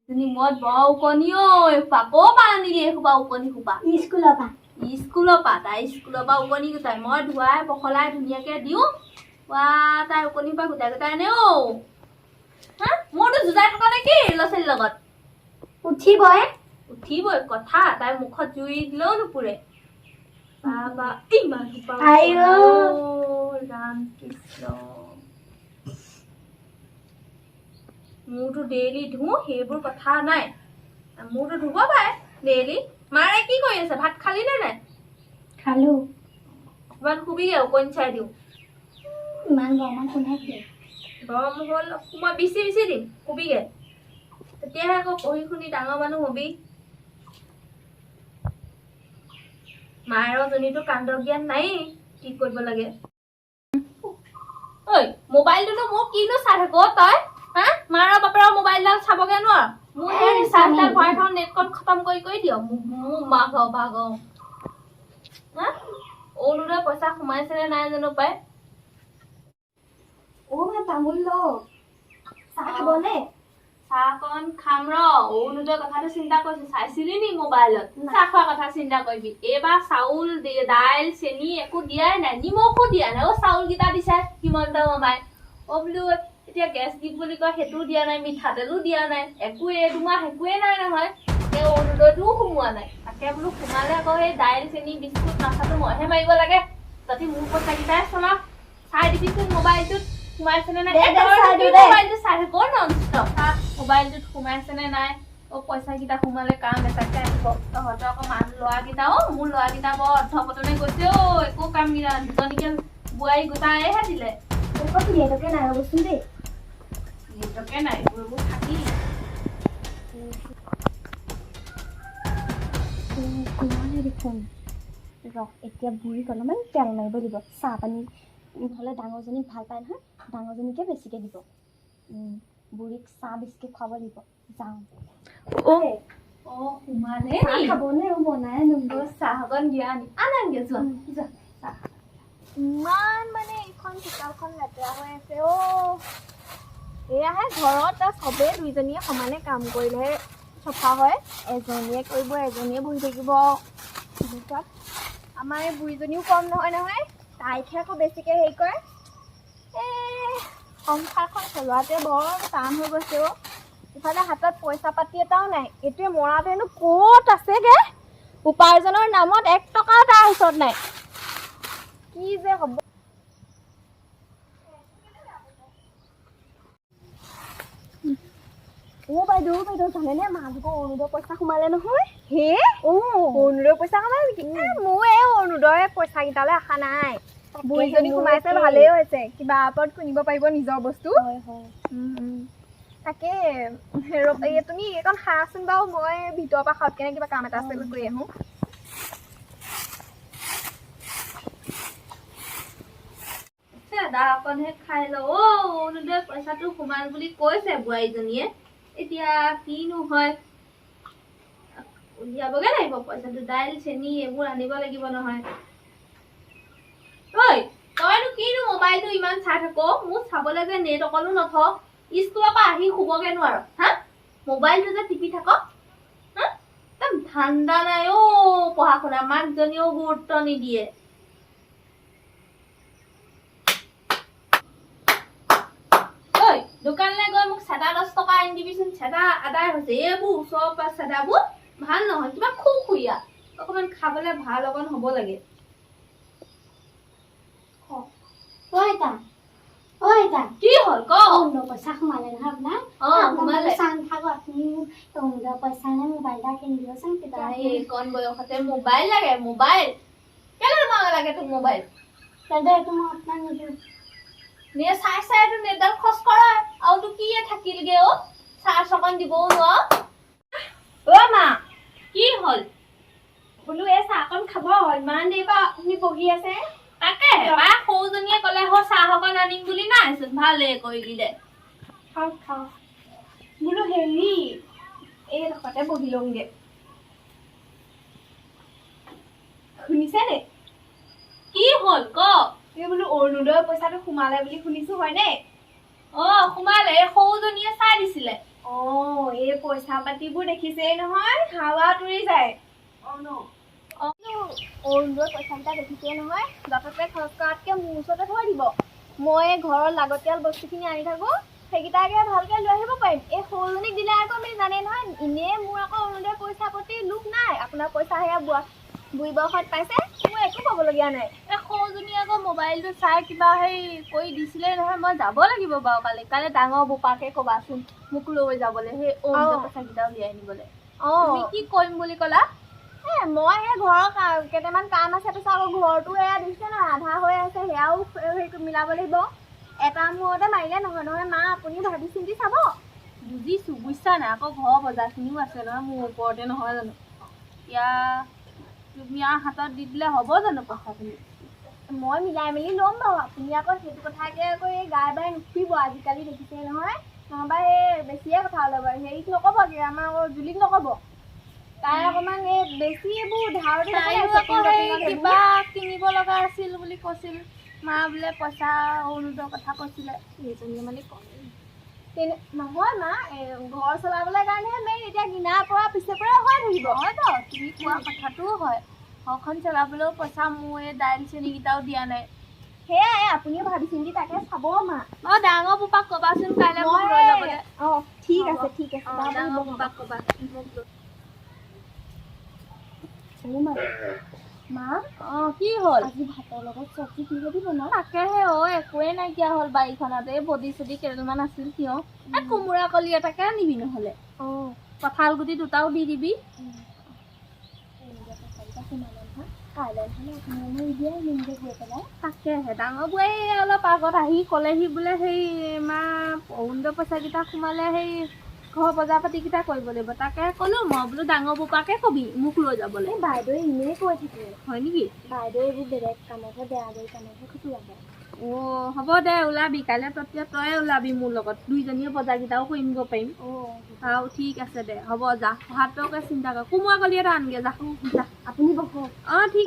তুমি মত বৰ উকনি ঐ পাকো পানী দিয়ে খুবা উকনি খুবা স্কুলৰ পৰা তাই স্কুলৰ পৰা উকনি গোটাই মই ধুৱাই পখলাই ধুনীয়াকে দিওঁ ৱা তাই উকনিৰ পৰা গোটাই গোটাই আনে অ হা মোৰতো যুজাই থকা নেকি ল'ৰা ছোৱালীৰ লগত উঠিবই কথা তাই মুখত জুই দিলেও নুপুৰে বাবা ইমান ৰাম কৃষ্ণ মোৰতো ডেইলি ধুওঁ সেইবোৰ কথা নাই মোৰতো ধুব পাৰে ডেইলি মাৰে কি কৰি আছে ভাত খালি নে নাই খালো ইমান শুবিগে উকনি চাই দিওঁ ইমান গৰমত কোনে দিয়ে গৰম হ'ল মই বিচি বিচি দিম শুবিগে তেতিয়াহে আকৌ পঢ়ি শুনি ডাঙৰ মানুহ হবি মায়েৰৰ জনীতো কাণ্ড জ্ঞান নাই কি কৰিব লাগে ঐ মোবাইলটোনো মোৰ কিনো চাই থাক তই হা মাৰৰ বাপেৰৰ মোবাইলডাল চাবগে নোৱাৰ মোৰ সেই ৰিচাৰ্জডাল ভৰাই থওঁ নেটখন খতম কৰি দিয় মোক মাঘ হা অৰুণোদয় পইচা সোমাইছে নে নাই জানো পাই ভাই তামোল ল চাহ খাবনে চাহকণ খাম ৰ অৰুণোদয় কথাটো চিন্তা কৰিছো চাইছিলি নি মোবাইলত চাহ খোৱা কথা চিন্তা কৰিবি এইবাৰ চাউল দাইল চেনি একো দিয়াই নাই নিমখো দিয়া নাই চাউল কেইটা দিছে হিমন্ত মামাই বোলো এতিয়া গেছ দিম বুলি কয় সেইটোও দিয়া নাই মিঠাতেলো দিয়া নাই একোৱে দুমাহ একোৱে নাই নহয় এই অৰুণোদয়টোও সোমোৱা নাই তাকে বোলো সোমালে আকৌ সেই দাইল চেনি বিস্কুট মাথাটো মইহে মাৰিব লাগে যদি মোৰ পইচা কেইটাই চলা চাই দিবিচোন মোবাইলটোত সোমাইছে নে নাই মোবাইলটো চাই থাক নন ষ্টপ মোবাইলটোত সোমাইছে নে নাই পইচা কেইটা সোমালে কাম এটাকে আহিব তহঁতৰ আকৌ ল'ৰাকেইটা মোৰ ল'ৰাকেইটা বৰ অৰ্ধপতনে গৈছে একো কাম কেইটা দুজনীকে বোৱাৰী গোটাইহে দিলে নেটকে নাই ৰ'বচোন দেই নেটকে নাই এইবোৰ থাকি দেখোন এতিয়া বুঢ়ীক অলপমান তেল মাৰিব দিব চাহ পানী হ'লে ডাঙৰজনীক ভাল পায় নহয় ডাঙৰজনীকে বেছিকে দিব বুঢ়ীক চাহ বিস্কুট খুৱাব দিব যাওঁ সোমালে খাবনে বনাই চাহ অকণ দিয়া আনাগে যোৱা ইমান মানে এইখন চোতালখন লেতেৰা হৈ আছে এয়াহে ঘৰত চবেই দুইজনীয়ে সমানে কাম কৰিলেহে চফা হয় এজনীয়ে কৰিব এজনীয়ে বহি থাকিব আমাৰ এই বুঢ়ীজনীও কম নহয় তাইকহে আকৌ বেছিকৈ হেৰি কৰে সংসাৰখন চলোৱাতে বৰ টান হৈ গৈছে ইফালে হাতত পইচা পাতি এটাও নাই এইটোৱে মৰাটোৱেনো ক'ত আছেগে উপাৰ্জনৰ নামত 1 টকাও তাৰ ওচৰত নাই কি যে হ'ব বাইদেউ জানেনে মাজুকৰ অৰুণোদয় পইচা সোমালে নহয় অৰুণোদয় পইচা সোমালে নেকি মোৰ এই অৰুণোদয় পইচা কেইটালৈ আশা নাই বুঢ়ীজনী সোমাইছে ভালেই হৈছে কিবা ওপৰত কিনিব পাৰিব নিজৰ বস্তু তাকে তুমি এইকণ খাচোন বাৰু মই ভিতৰৰ পৰা খাওক কেনে কিবা কাম এটা আছে কৰি আহোঁ দা অকণহে খাই ল অৰুণোদয় পইচাটো সোমাল বুলি কৈছে বোৱাৰীজনীয়ে এতিয়া কিনো হয় উলিয়াবগে লাগিব পইচাটো দাইল চেনি এইবোৰ আনিব লাগিব নহয় তইনো কিনো মোবাইলটো ইমান চাই থাক মোক চাবলৈ যে নেট অকনো নথ স্কুলৰ পৰা আহি শুবগে নোৱাৰ হা মোবাইলটো যে টিপি থাক হা একদম ঠাণ্ডা নাই পঢ়া শুনা মাকজনীও গুৰুত্ব নিদিয়ে দোকানলৈ গৈ মোক চেদা 10 টকা আনি দিবিচোন চেদা আদায় হৈছে এইবোৰ ওচৰৰ পৰা চেদাবোৰ ভাল নহয় কিবা খুখুৰীয়া অকণমান খাবলৈ ভাল অকণ হ'ব লাগে কি হ'ল ক পইচা সোমালে নহয় সোমালে চান থাকো আপুনি অৰুণোদয় পইচা নে মোবাইল এটা কিনি দিবচোন এইকণ বয়সতে মোবাইল লাগে মোবাইল কেলে তোমাক লাগে তোক মোবাইল দাদা এইটো মই আপোনাক নিদিওঁ চাই তো নেটডাল খৰচ কৰা আৰু তো কি থাকিলগে চাৰ্জ অকণ দিবও নোৱাৰ মা কি হ'ল বোলো এই চাহকণ খাব ইমান দেৰি পৰা আপুনি বহি আছে তাকে সৰুজনীয়ে ক'লে চাহ অকণ আনিম বুলি নাইচোন ভালে কৰি দিলে খাওঁ বোলো হেৰি এই ডোখৰতে বহি লওঁগে শুনিছে নে কি হ'ল ক এই বোলো অৰুণোদয় পইচাটো সোমালে বুলি শুনিছো হয়নে সোমালে সৰুজনীয়ে চাই দিছিলে এই পইচা পাতিবোৰ দেখিছেই নহয় হাৱাত উৰি যায় অৰুণোদয় পইচাকেইটা দেখিছেই নহয় বাপেকে খৰচ কৰাতকৈ মোৰ ওচৰতে থৈ দিব মই ঘৰৰ লাগতিয়াল বস্তুখিনি আনি থাকোঁ সেইকেইটাকে ভালকৈ লৈ আহিব পাৰিম এই সৰুজনীক দিলে আকৌ আমি জানেই নহয় এনেই মোৰ আকৌ অৰুণোদয় পইচা প্ৰতি লোভ নাই আপোনাৰ পইচা সেয়া বুঢ়ী বয়সত পাইছে মোৰ একো ক'বলগীয়া নাই এই সৰুজনী আকৌ মোবাইলটো চাই কিবা হেৰি কৰি দিছিলে নহয় মই যাব লাগিব বাৰু কালি ডাঙৰ বোপাকে ক'বাচোন মোক লৈ যাবলৈ সেই অৰুণোদয় পইচাকেইটা উলিয়াই আনিবলৈ তুমি কি কৰিম বুলি ক'লা মই সেই ঘৰৰ কেইটামান কাম আছে পিছত আকৌ ঘৰটো এয়া দিছে ন আধা হৈ আছে সেয়াও হেৰি মিলাব লাগিব এটা মূৰতে মাৰিলে নহয় মা আপুনি ভাবি চিন্তি চাব বুজিছোঁ বুজিছা নাই আকৌ ঘৰৰ বজাৰখিনিও আছে নহয় মোৰ ওপৰতে নহয় জানো এতিয়া তুমি আৰু হাতত দি দিলে হ'ব জানো পইচাখিনি মই মিলাই মেলি ল'ম বাৰু আপুনি আকৌ সেইটো কথাকে আকৌ এই গাই বাই নুঠিব আজিকালি দেখিছে নহয় নহবা এই বেছিয়ে কথা ওলাব হেৰিক নক'বগৈ আমাৰ আকৌ জুলিক নক'ব তাই অকণমান এই বেছি এইবোৰ ধাৰ কিবা কিনিব লগা আছিল বুলি কৈছিল মা বোলে পইচা অৰুণোদয়ৰ কথা কৈছিলে সেইজনীয়ে মানে নহয় মা ঘৰ চলাবলৈ কাৰণেহে মেইন এতিয়া কিনাৰ পৰা পিছে পৰা হৈ থাকিব হয়তো তুমি কোৱা কথাটোও হয় ঘৰখন চলাবলৈও পইচা মোৰ এই দাইল চেনিকেইটাও দিয়া নাই সেয়াই আপুনিও ভাবি চিন্তি তাকে চাব মা ডাঙৰ বোপাক ক'বাচোন কাইলৈ মোক লৈ যাবলৈ ঠিক আছে ডাঙৰ বোপাক ক'বা মা কি হ'ল আজি ভাতৰ লগত চব্জি কিহেদি বনাওঁ তাকেহে একোৱে নাইকিয়া হ'ল বাৰীখনতে বডি চডি কেইডালমান আছিল কিয় কোমোৰা কলি এটাকে আনিবি নহ'লে কঁঠাল গুটি দুটাও দি দিবি তাকেহে ডাঙৰ বোৱাৰী অলপ আগত আহি ক'লেহি বোলে সেই মা অৰুণোদয় পইচাকেইটা সোমালে সেই ঘৰ বজাৰ পাতিকেইটা কৰিব লাগিব তাকে ক'লোঁ মই বোলো ডাঙৰ বোপাকে ক'বি মোক লৈ যাবলৈ বাইদেৱে এনেই কৈ থাকে হয় নেকি বাইদেৱে এইবোৰ বেলেগ কামতহে বেয়া বেয়া কামতহে খুচুৰাব হ'ব দে ওলাবি কাইলৈ তই ওলাবি মোৰ লগত দুইজনীয়ে বজাৰকেইটাও কৰিব পাৰিম আৰু ঠিক আছে দে হ'ব যা ভাতকে চিন্তা কৰ কোমোৰা কলি এটা আনগে যা আপুনি বহক ঠিক